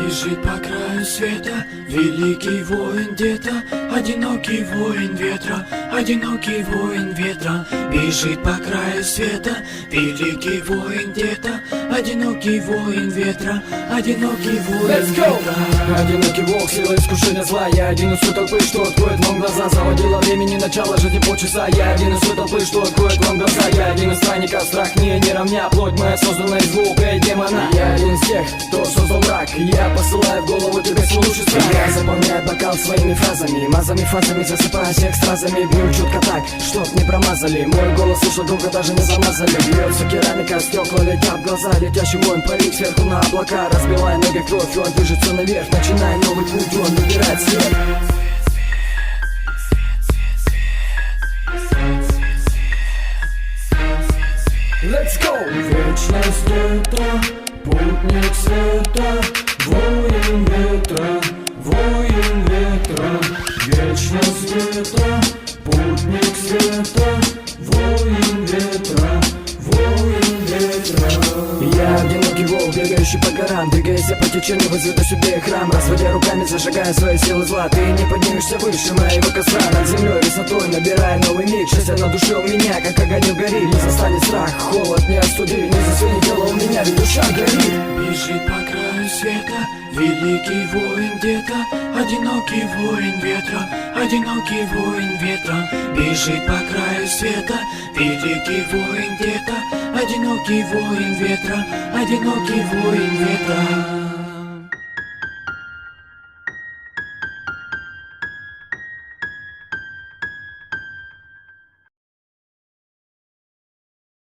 Бежит по краю света великий воин где-то, одинокий воин ветра, одинокий воин ветра. Бежит по краю света великий воин где-то, одинокий воин ветра, одинокий воин ветра. Одинокий волк, сила искушения зла. Я один из той толпы, что откроет вам глаза. Заводила времени, начало жизни полчаса. Я один из той толпы, что откроет вам глаза. Я один из странников, страх мне не равня. Плоть моя создана из звука и демона. Я один из тех, кто создал мрак. Я посылаю в голову тебе свой лучший страх. Я заполняю бокал своими фразами, мазами, фазами, засыпаю всех стразами. Бью чутко так, чтоб не промазали. Мой голос слышал долго, даже не замазали. Бьется керамика, стекла летят в глаза. Летящий воин парит сверху на облака. Разбивая ноги кровь, он движется наверх. Начиная новый путь, он выбирает свет. Let's go! Вечность это путник света, воин ветра, воин ветра. Вечность это путник света, воин ветра, воин ветра. Я одинокий волк, бегающий по горам. Двигаясь по течению, возведу себе храм. Разводя руками, зажигая свои силы зла. Ты не поднимешься выше моего костра. Над землей высотой, набирая новый миг. Счастье на душе у меня, как огонек горит. Не застанет страх, холод не остуди. Не засвинет тело у меня, ведь душа горит. Бежит по краю света великий воин где-то, одинокий воин ветра, одинокий воин ветра. Бежит по краю света великий воин где-то, одинокий воин ветра, одинокий воин ветра.